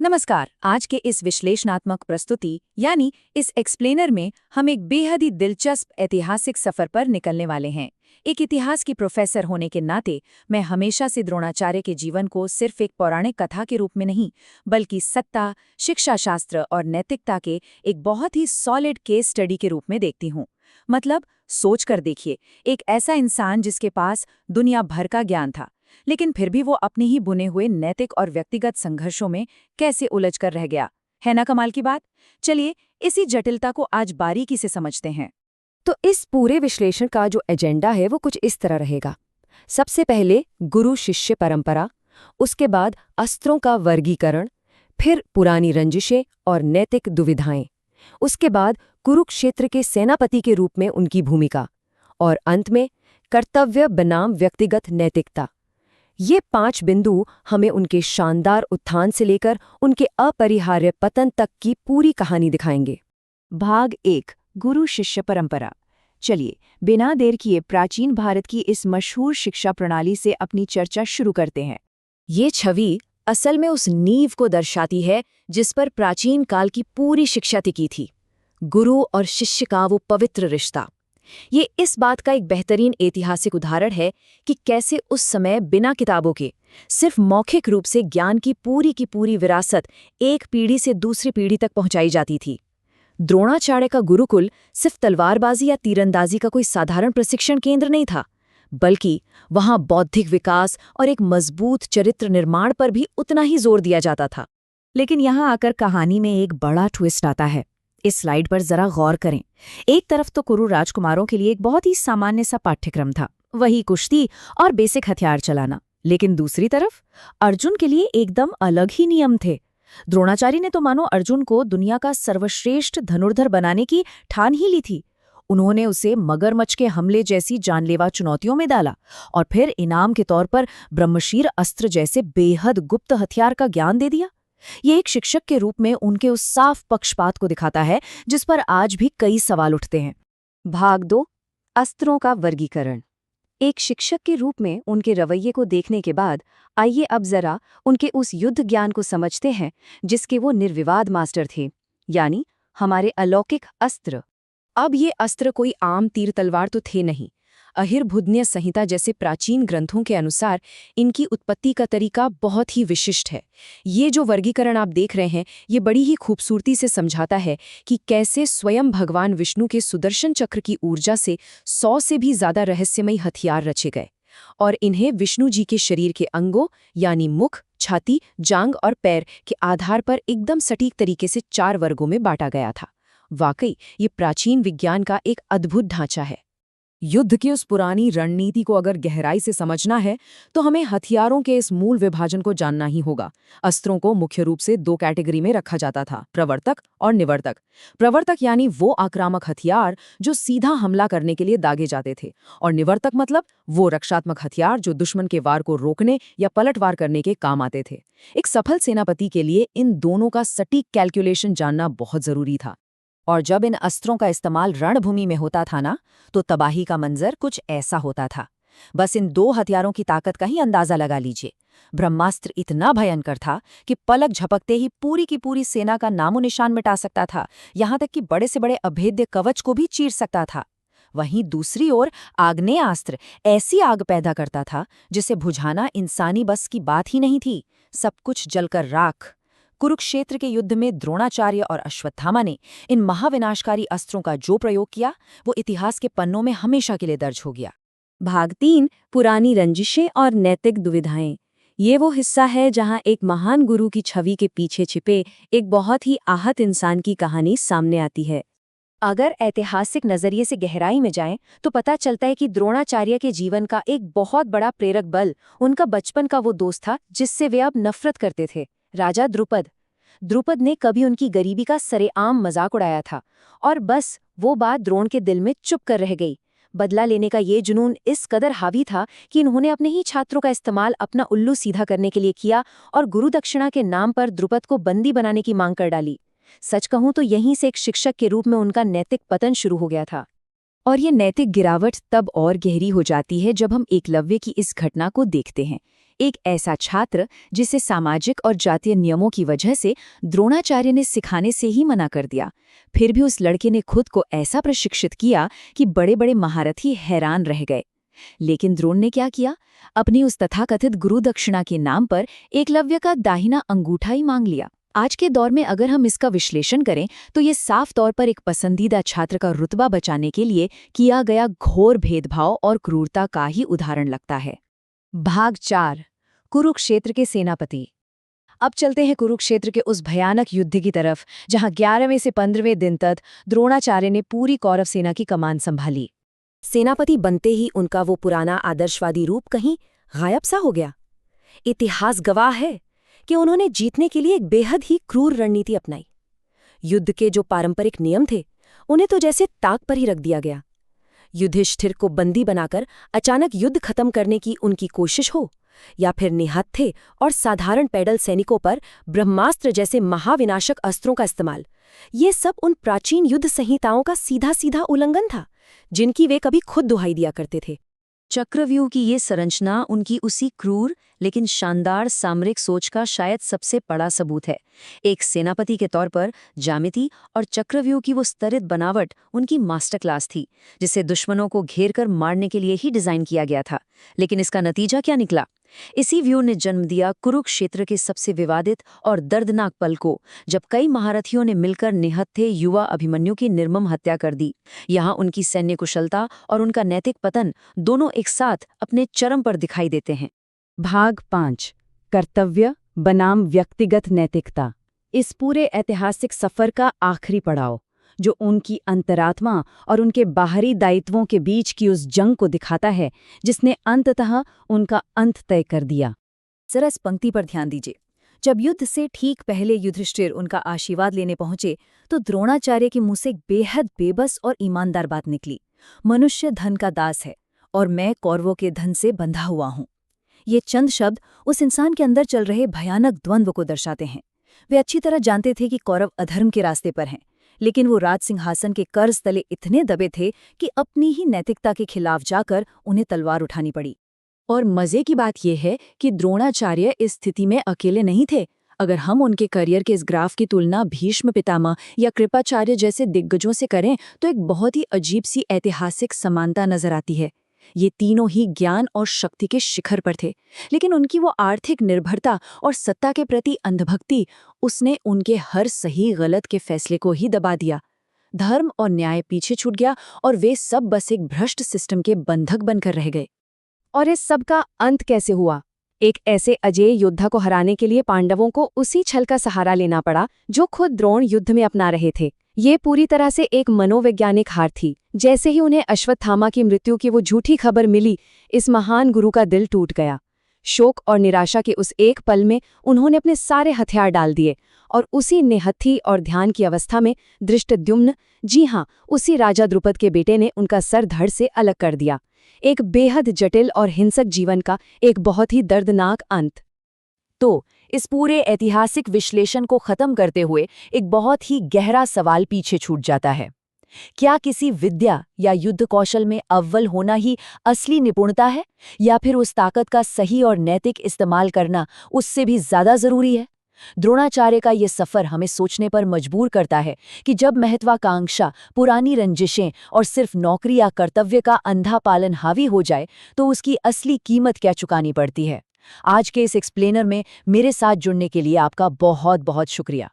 नमस्कार। आज के इस विश्लेषणात्मक प्रस्तुति यानी इस एक्सप्लेनर में हम एक बेहद ही दिलचस्प ऐतिहासिक सफर पर निकलने वाले हैं। एक इतिहास की प्रोफेसर होने के नाते मैं हमेशा से द्रोणाचार्य के जीवन को सिर्फ एक पौराणिक कथा के रूप में नहीं, बल्कि सत्ता, शिक्षा शास्त्र और नैतिकता के एक बहुत ही सॉलिड केस स्टडी के रूप में देखती हूँ। मतलब सोच कर देखिए, एक ऐसा इंसान जिसके पास दुनिया भर का ज्ञान था, लेकिन फिर भी वो अपने ही बुने हुए नैतिक और व्यक्तिगत संघर्षों में कैसे उलझ कर रह गया। है ना कमाल की बात। चलिए इसी जटिलता को आज बारीकी से समझते हैं। तो इस पूरे विश्लेषण का जो एजेंडा है वो कुछ इस तरह रहेगा। सबसे पहले गुरु शिष्य परंपरा, उसके बाद अस्त्रों का वर्गीकरण, फिर पुरानी रंजिशें और नैतिक दुविधाएं, उसके बाद कुरुक्षेत्र के सेनापति के रूप में उनकी भूमिका, और अंत में कर्तव्य बनाम व्यक्तिगत नैतिकता। ये 5 बिंदु हमें उनके शानदार उत्थान से लेकर उनके अपरिहार्य पतन तक की पूरी कहानी दिखाएंगे। भाग 1, गुरु शिष्य परंपरा। चलिए बिना देर किए प्राचीन भारत की इस मशहूर शिक्षा प्रणाली से अपनी चर्चा शुरू करते हैं। ये छवि असल में उस नींव को दर्शाती है जिस पर प्राचीन काल की पूरी शिक्षा टिकी थी, गुरु और शिष्य का वो पवित्र रिश्ता। ये इस बात का एक बेहतरीन ऐतिहासिक उदाहरण है कि कैसे उस समय बिना किताबों के सिर्फ मौखिक रूप से ज्ञान की पूरी विरासत एक पीढ़ी से दूसरी पीढ़ी तक पहुंचाई जाती थी। द्रोणाचार्य का गुरुकुल सिर्फ तलवारबाजी या तीरंदाजी का कोई साधारण प्रशिक्षण केंद्र नहीं था, बल्कि वहां बौद्धिक विकास और एक मजबूत चरित्र निर्माण पर भी उतना ही जोर दिया जाता था। लेकिन यहाँ आकर कहानी में एक बड़ा ट्विस्ट आता है। इस स्लाइड पर जरा गौर करें। एक तरफ तो कुरु राजकुमारों के लिए एक बहुत ही सामान्य सा पाठ्यक्रम था, वही कुश्ती और बेसिक हथियार चलाना। लेकिन दूसरी तरफ अर्जुन के लिए एकदम अलग ही नियम थे। द्रोणाचार्य ने तो मानो अर्जुन को दुनिया का सर्वश्रेष्ठ धनुर्धर बनाने की ठान ही ली थी। उन्होंने उसे मगरमच्छ के हमले जैसी जानलेवा चुनौतियों में डाला और फिर इनाम के तौर पर ब्रह्मशीर अस्त्र जैसे बेहद गुप्त हथियार का ज्ञान दे दिया। ये एक शिक्षक के रूप में उनके उस साफ पक्षपात को दिखाता है जिस पर आज भी कई सवाल उठते हैं। भाग 2, अस्त्रों का वर्गीकरण। एक शिक्षक के रूप में उनके रवैये को देखने के बाद आइए अब जरा उनके उस युद्ध ज्ञान को समझते हैं जिसके वो निर्विवाद मास्टर थे, यानी हमारे अलौकिक अस्त्र। अब ये अस्त्र कोई आम तीर तलवार तो थे नहीं। अहिर्बुध्य संहिता जैसे प्राचीन ग्रंथों के अनुसार इनकी उत्पत्ति का तरीका बहुत ही विशिष्ट है। ये जो वर्गीकरण आप देख रहे हैं, ये बड़ी ही खूबसूरती से समझाता है कि कैसे स्वयं भगवान विष्णु के सुदर्शन चक्र की ऊर्जा से 100 से भी ज्यादा रहस्यमयी हथियार रचे गए और इन्हें विष्णु जी के शरीर के अंगों यानी मुख, छाती, जांघ और पैर के आधार पर एकदम सटीक तरीके से 4 वर्गों में बांटा गया था। वाकई ये प्राचीन विज्ञान का एक अद्भुत ढांचा है। युद्ध की उस पुरानी रणनीति को अगर गहराई से समझना है तो हमें हथियारों के इस मूल विभाजन को जानना ही होगा। अस्त्रों को मुख्य रूप से 2 कैटेगरी में रखा जाता था, प्रवर्तक और निवर्तक। प्रवर्तक यानी वो आक्रामक हथियार जो सीधा हमला करने के लिए दागे जाते थे, और निवर्तक मतलब वो रक्षात्मक हथियार जो दुश्मन के वार को रोकने या पलटवार करने के काम आते थे। एक सफल सेनापति के लिए इन दोनों का सटीक कैलकुलेशन जानना बहुत जरूरी था। और जब इन अस्त्रों का इस्तेमाल रणभूमि में होता था ना, तो तबाही का मंजर कुछ ऐसा होता था। बस इन 2 हथियारों की ताकत का ही अंदाजा लगा लीजिए। ब्रह्मास्त्र इतना भयंकर था कि पलक झपकते ही पूरी की पूरी सेना का नामो निशान मिटा सकता था, यहाँ तक कि बड़े से बड़े अभेद्य कवच को भी चीर सकता था। वहीं दूसरी ओर आग्नेयास्त्र ऐसी आग पैदा करता था जिसे बुझाना इंसानी बस की बात ही नहीं थी। सब कुछ जलकर राख। कुरुक्षेत्र के युद्ध में द्रोणाचार्य और अश्वत्थामा ने इन महाविनाशकारी अस्त्रों का जो प्रयोग किया, वो इतिहास के पन्नों में हमेशा के लिए दर्ज हो गया। भाग 3, पुरानी रंजिशें और नैतिक दुविधाएं। ये वो हिस्सा है जहां एक महान गुरु की छवि के पीछे छिपे एक बहुत ही आहत इंसान की कहानी सामने आती है। अगर ऐतिहासिक नजरिए से गहराई में जाएं, तो पता चलता है कि द्रोणाचार्य के जीवन का एक बहुत बड़ा प्रेरक बल उनका बचपन का वो दोस्त था जिससे वे अब नफरत करते थे, राजा द्रुपद। द्रुपद ने कभी उनकी गरीबी का सरेआम मजाक उड़ाया था और बस वो बात द्रोण के दिल में चुप कर रह गई। बदला लेने का ये जुनून इस कदर हावी था कि इन्होंने अपने ही छात्रों का इस्तेमाल अपना उल्लू सीधा करने के लिए किया और गुरु दक्षिणा के नाम पर द्रुपद को बंदी बनाने की मांग कर डाली। सच कहूं तो यहीं से एक शिक्षक के रूप में उनका नैतिक पतन शुरू हो गया था। और ये नैतिक गिरावट तब और गहरी हो जाती है जब हम एकलव्य की इस घटना को देखते हैं। एक ऐसा छात्र जिसे सामाजिक और जातीय नियमों की वजह से द्रोणाचार्य ने सिखाने से ही मना कर दिया। फिर भी उस लड़के ने खुद को ऐसा प्रशिक्षित किया कि बड़े बड़े महारथी हैरान रह गए। लेकिन द्रोण ने क्या किया? अपनी उस तथाकथित गुरु दक्षिणा के नाम पर एकलव्य का दाहिना अंगूठा ही मांग लिया। आज के दौर में अगर हम इसका विश्लेषण करें तो ये साफ तौर पर एक पसंदीदा छात्र का रुतबा बचाने के लिए किया गया घोर भेदभाव और क्रूरता का ही उदाहरण लगता है। भाग 4 कुरुक्षेत्र के सेनापति। अब चलते हैं कुरुक्षेत्र के उस भयानक युद्ध की तरफ, जहां 11वें से 15वें दिन तक द्रोणाचार्य ने पूरी कौरव सेना की कमान संभाली। सेनापति बनते ही उनका वो पुराना आदर्शवादी रूप कहीं गायब सा हो गया। इतिहास गवाह है कि उन्होंने जीतने के लिए एक बेहद ही क्रूर रणनीति अपनाई। युद्ध के जो पारंपरिक नियम थे उन्हें तो जैसे ताक पर ही रख दिया गया। युधिष्ठिर को बंदी बनाकर अचानक युद्ध खत्म करने की उनकी कोशिश हो, या फिर निहत्थे और साधारण पैदल सैनिकों पर ब्रह्मास्त्र जैसे महाविनाशक अस्त्रों का इस्तेमाल, ये सब उन प्राचीन युद्ध संहिताओं का सीधा सीधा उल्लंघन था जिनकी वे कभी खुद दुहाई दिया करते थे। चक्रव्यूह की ये संरचना उनकी उसी क्रूर लेकिन शानदार सामरिक सोच का शायद सबसे बड़ा सबूत है। एक सेनापति के तौर पर ज्यामिति और चक्रव्यूह की वो स्तरित बनावट उनकी मास्टर क्लास थी, जिसे दुश्मनों को घेर कर मारने के लिए ही डिजाइन किया गया था। लेकिन इसका नतीजा क्या निकला? इसी व्यू ने जन्म दिया कुरुक्षेत्र के सबसे विवादित और दर्दनाक पल को, जब कई महारथियों ने मिलकर निहत्थे युवा अभिमन्यु की निर्मम हत्या कर दी। यहाँ उनकी सैन्य कुशलता और उनका नैतिक पतन दोनों एक साथ अपने चरम पर दिखाई देते हैं। भाग 5 कर्तव्य बनाम व्यक्तिगत नैतिकता। इस पूरे ऐतिहासिक सफर का आखिरी पड़ाव, जो उनकी अंतरात्मा और उनके बाहरी दायित्वों के बीच की उस जंग को दिखाता है जिसने अंततः उनका अंत तय कर दिया। जरा इस पंक्ति पर ध्यान दीजिए। जब युद्ध से ठीक पहले युधिष्ठिर उनका आशीर्वाद लेने पहुंचे तो द्रोणाचार्य के मुंह से एक बेहद बेबस और ईमानदार बात निकली। मनुष्य धन का दास है और मैं कौरवों के धन से बंधा हुआ हूं। ये चंद शब्द उस इंसान के अंदर चल रहे भयानक द्वंद्व को दर्शाते हैं। वे अच्छी तरह जानते थे कि कौरव अधर्म के रास्ते पर हैं, लेकिन वो राज सिंहासन के कर्ज तले इतने दबे थे कि अपनी ही नैतिकता के खिलाफ जाकर उन्हें तलवार उठानी पड़ी। और मजे की बात यह है कि द्रोणाचार्य इस स्थिति में अकेले नहीं थे। अगर हम उनके करियर के इस ग्राफ की तुलना भीष्म पितामह या कृपाचार्य जैसे दिग्गजों से करें तो एक बहुत ही अजीब सी ऐतिहासिक समानता नजर आती है। ये तीनों ही ज्ञान और शक्ति के शिखर पर थे, लेकिन उनकी वो आर्थिक निर्भरता और सत्ता के प्रति अंधभक्ति, उसने उनके हर सही गलत के फैसले को ही दबा दिया। धर्म और न्याय पीछे छूट गया और वे सब बस एक भ्रष्ट सिस्टम के बंधक बनकर रह गए। और इस सब का अंत कैसे हुआ? एक ऐसे अजेय योद्धा को हराने के लिए पांडवों को उसी छल का सहारा लेना पड़ा जो खुद द्रोण युद्ध में अपना रहे थे। ये पूरी तरह से एक मनोवैज्ञानिक हार थी। जैसे ही उन्हें अश्वत्थामा की मृत्यु की वो झूठी खबर मिली, इस महान गुरु का दिल टूट गया। शोक और निराशा के उस एक पल में उन्होंने अपने सारे हथियार डाल दिए और उसी निहत्थी और ध्यान की अवस्था में धृष्टद्युम्न, जी हाँ, उसी राजा द्रुपद के बेटे ने उनका सर धड़ से अलग कर दिया। एक बेहद जटिल और हिंसक जीवन का एक बहुत ही दर्दनाक अंत। तो इस पूरे ऐतिहासिक विश्लेषण को खत्म करते हुए एक बहुत ही गहरा सवाल पीछे छूट जाता है। क्या किसी विद्या या युद्ध कौशल में अव्वल होना ही असली निपुणता है, या फिर उस ताकत का सही और नैतिक इस्तेमाल करना उससे भी ज्यादा जरूरी है? द्रोणाचार्य का ये सफर हमें सोचने पर मजबूर करता है कि जब महत्वाकांक्षा, पुरानी रंजिशें और सिर्फ नौकरी या कर्तव्य का अंधा पालन हावी हो जाए तो उसकी असली कीमत क्या चुकानी पड़ती है। आज के इस एक्सप्लेनर में मेरे साथ जुड़ने के लिए आपका बहुत बहुत शुक्रिया।